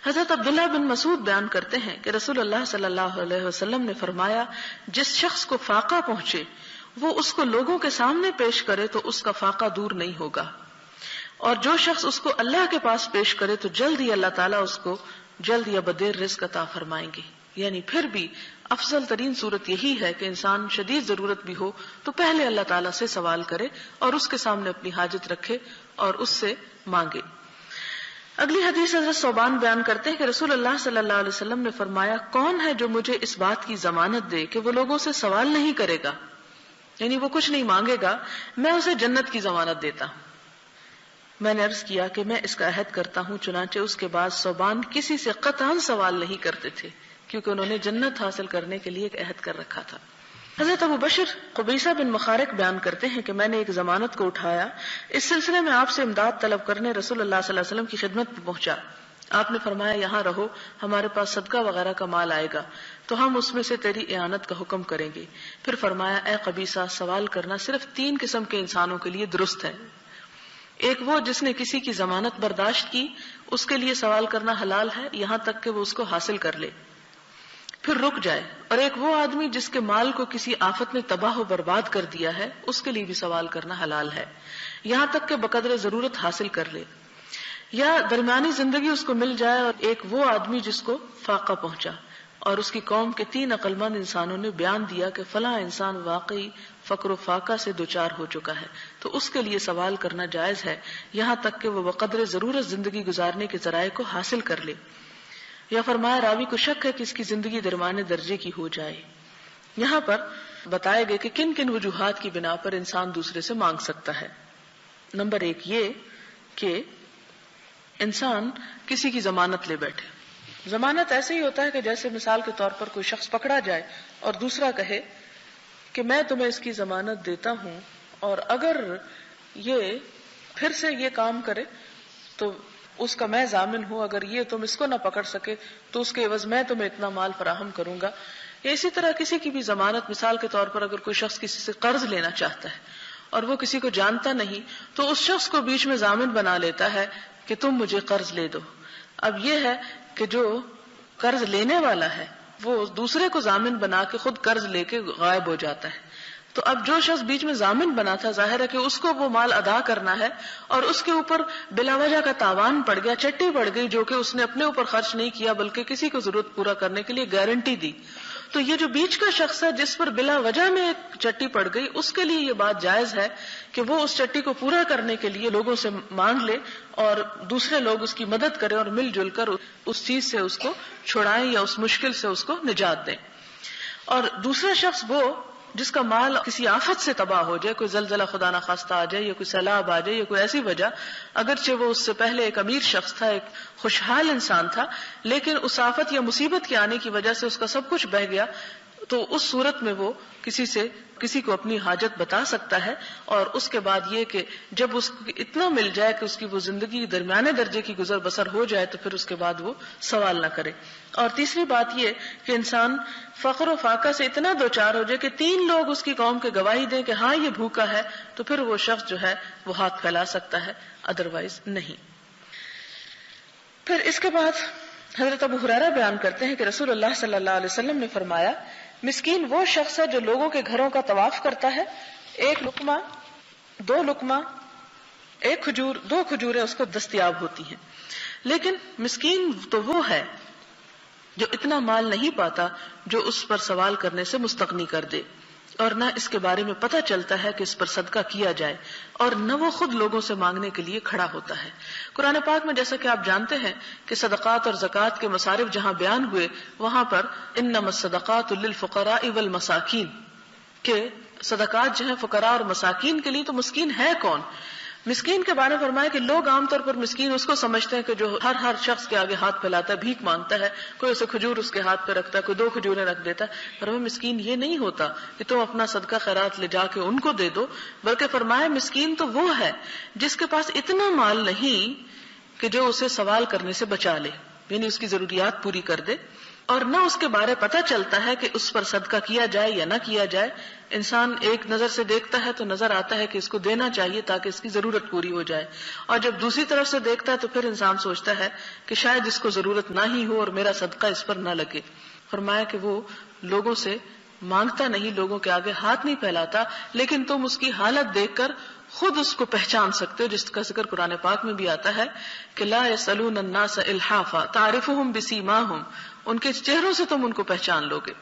حضرت عبداللہ بن مسعود بیان کرتے ہیں کہ رسول اللہ صلی اللہ علیہ وسلم نے فرمایا، جس شخص کو فاقہ پہنچے وہ اس کو لوگوں کے سامنے پیش کرے تو اس کا فاقہ دور نہیں ہوگا، اور جو شخص اس کو اللہ کے پاس پیش کرے تو جلد ہی اللہ تعالیٰ اس کو جلد یا بدیر رزق عطا فرمائیں گے۔ یعنی پھر بھی افضل ترین صورت یہی ہے کہ انسان شدید ضرورت بھی ہو تو پہلے اللہ تعالیٰ سے سوال کرے اور اس کے سامنے اپنی حاجت رکھے اور اس سے مانگے۔ اگلی حدیث حضرت ثوبان بیان کرتے ہیں کہ رسول اللہ صلی اللہ علیہ وسلم نے فرمایا، کون ہے جو مجھے اس بات کی ضمانت دے کہ وہ لوگوں سے سوال نہیں کرے گا، یعنی وہ کچھ نہیں مانگے گا، میں اسے جنت کی ضمانت دیتا ہوں۔ میں نے عرض کیا کہ میں اس کا عہد کرتا ہوں، چنانچہ اس کے بعد ثوبان کسی سے قطعاً سوال نہیں کرتے تھے کیونکہ انہوں نے جنت حاصل کرنے کے لیے ایک عہد کر رکھا تھا۔ حضرت ابو بشر قبیصہ بن مخارق بیان کرتے ہیں کہ میں نے ایک ضمانت کو اٹھایا، اس سلسلے میں آپ سے امداد طلب کرنے رسول اللہ صلی اللہ علیہ وسلم کی خدمت میں پہنچا۔ آپ نے فرمایا، یہاں رہو، ہمارے پاس صدقہ وغیرہ کا مال آئے گا تو ہم اس میں سے تیری اعانت کا حکم کریں گے۔ پھر فرمایا، اے قبیصہ، سوال کرنا صرف 3 قسم کے انسانوں کے لیے درست ہے۔ ایک وہ جس نے کسی کی ضمانت برداشت کی، اس کے لیے سوال کرنا حلال ہے یہاں تک کہ وہ اس کو حاصل کر لے پھر رک جائے، اور ایک وہ آدمی جس کے مال کو کسی آفت نے تباہ و برباد کر دیا ہے، اس کے لیے بھی سوال کرنا حلال ہے یہاں تک کہ بقدر ضرورت حاصل کر لے، یا درمیانی زندگی اس کو مل جائے۔ اور ایک وہ آدمی جس کو فاقہ پہنچا اور اس کی قوم کے 3 عقل مند انسانوں نے بیان دیا کہ فلاں انسان واقعی فقر و فاقہ سے دوچار ہو چکا ہے، تو اس کے لیے سوال کرنا جائز ہے یہاں تک کہ وہ بقدر ضرورت زندگی گزارنے کے ذرائع کو حاصل کر لے۔ یا فرمایا، راوی کو شک ہے کہ اس کی زندگی درمیانے درجے کی ہو جائے۔ یہاں پر بتائے گئے کہ کن کن وجوہات کی بنا پر انسان دوسرے سے مانگ سکتا ہے۔ نمبر 1 یہ کہ انسان کسی کی ضمانت لے بیٹھے۔ ضمانت ایسے ہی ہوتا ہے کہ جیسے مثال کے طور پر کوئی شخص پکڑا جائے اور دوسرا کہے کہ میں تمہیں اس کی ضمانت دیتا ہوں، اور اگر یہ پھر سے یہ کام کرے تو اس کا میں ضامن ہوں، اگر یہ تم اس کو نہ پکڑ سکے تو اس کے عوض میں تمہیں اتنا مال فراہم کروں گا۔ یا اسی طرح کسی کی بھی ضمانت، مثال کے طور پر اگر کوئی شخص کسی سے قرض لینا چاہتا ہے اور وہ کسی کو جانتا نہیں تو اس شخص کو بیچ میں ضامن بنا لیتا ہے کہ تم مجھے قرض لے دو۔ اب یہ ہے کہ جو قرض لینے والا ہے وہ دوسرے کو ضامن بنا کے خود قرض لے کے غائب ہو جاتا ہے، تو اب جو شخص بیچ میں ضامن بنا تھا، ظاہر ہے کہ اس کو وہ مال ادا کرنا ہے، اور اس کے اوپر بلا وجہ کا تاوان پڑ گیا، چٹی پڑ گئی جو کہ اس نے اپنے اوپر خرچ نہیں کیا بلکہ کسی کو ضرورت پورا کرنے کے لیے گارنٹی دی۔ تو یہ جو بیچ کا شخص ہے جس پر بلا وجہ میں ایک چٹی پڑ گئی، اس کے لیے یہ بات جائز ہے کہ وہ اس چٹی کو پورا کرنے کے لیے لوگوں سے مانگ لے اور دوسرے لوگ اس کی مدد کریں اور مل جل کر اس چیز سے اس کو چھڑائیں یا اس مشکل سے اس کو نجات دیں۔ اور دوسرا شخص وہ جس کا مال کسی آفت سے تباہ ہو جائے، کوئی زلزلہ خدا نہ خواستہ آ جائے یا کوئی سیلاب آ جائے یا کوئی ایسی وجہ، اگرچہ وہ اس سے پہلے ایک امیر شخص تھا، ایک خوشحال انسان تھا، لیکن اس آفت یا مصیبت کے آنے کی وجہ سے اس کا سب کچھ بہہ گیا، تو اس صورت میں وہ کسی کو اپنی حاجت بتا سکتا ہے، اور اس کے بعد یہ کہ جب اس کو اتنا مل جائے کہ اس کی وہ زندگی درمیانے درجے کی گزر بسر ہو جائے تو پھر اس کے بعد وہ سوال نہ کرے۔ اور تیسری بات یہ کہ انسان فقر و فاقہ سے اتنا دوچار ہو جائے کہ 3 لوگ اس کی قوم کے گواہی دیں کہ ہاں یہ بھوکا ہے، تو پھر وہ شخص جو ہے وہ ہاتھ پھیلا سکتا ہے، ادروائز نہیں۔ پھر اس کے بعد حضرت ابو ہریرہ بیان کرتے ہیں کہ رسول اللہ صلی اللہ علیہ وسلم نے فرمایا، مسکین وہ شخص ہے جو لوگوں کے گھروں کا طواف کرتا ہے، 1 لقمہ 2 لقمہ 1 کھجور 2 کھجوریں اس کو دستیاب ہوتی ہیں، لیکن مسکین تو وہ ہے جو اتنا مال نہیں پاتا جو اس پر سوال کرنے سے مستغنی کر دے، اور نہ اس کے بارے میں پتہ چلتا ہے کہ اس پر صدقہ کیا جائے، اور نہ وہ خود لوگوں سے مانگنے کے لیے کھڑا ہوتا ہے۔ قرآن پاک میں جیسا کہ آپ جانتے ہیں کہ صدقات اور زکوٰۃ کے مصارف جہاں بیان ہوئے وہاں پر انما الصدقات للفقراء والمساکین، کہ صدقات جو ہیں فقراء اور مساکین کے لیے، تو مسکین ہے کون؟ مسکین کے بارے میں فرمایا کہ لوگ عام طور پر مسکین اس کو سمجھتے ہیں کہ جو ہر شخص کے آگے ہاتھ پھیلاتا ہے، بھیک مانگتا ہے، کوئی اسے کھجور اس کے ہاتھ پہ رکھتا ہے، کوئی 2 کھجوریں رکھ دیتا ہے۔ فرمایا مسکین یہ نہیں ہوتا کہ تم اپنا صدقہ خیرات لے جا کے ان کو دے دو، بلکہ فرمایا مسکین تو وہ ہے جس کے پاس اتنا مال نہیں کہ جو اسے سوال کرنے سے بچا لے، یعنی اس کی ضروریات پوری کر دے، اور نہ اس کے بارے پتہ چلتا ہے کہ اس پر صدقہ کیا جائے یا نہ کیا جائے. انسان ایک نظر سے دیکھتا ہے تو نظر آتا ہے کہ اس کو دینا چاہیے تاکہ اس کی ضرورت پوری ہو جائے, اور جب دوسری طرف سے دیکھتا ہے تو پھر انسان سوچتا ہے کہ شاید اس کو ضرورت نہ ہی ہو اور میرا صدقہ اس پر نہ لگے. فرمایا کہ وہ لوگوں سے مانگتا نہیں, لوگوں کے آگے ہاتھ نہیں پھیلاتا, لیکن تم اس کی حالت دیکھ کر خود اس کو پہچان سکتے ہو, جس کا ذکر قرآن پاک میں بھی آتا ہے کہ لا يسألون الناس الحافا تعرفهم بسیماہم, ان کے چہروں سے تم ان کو پہچان لوگے.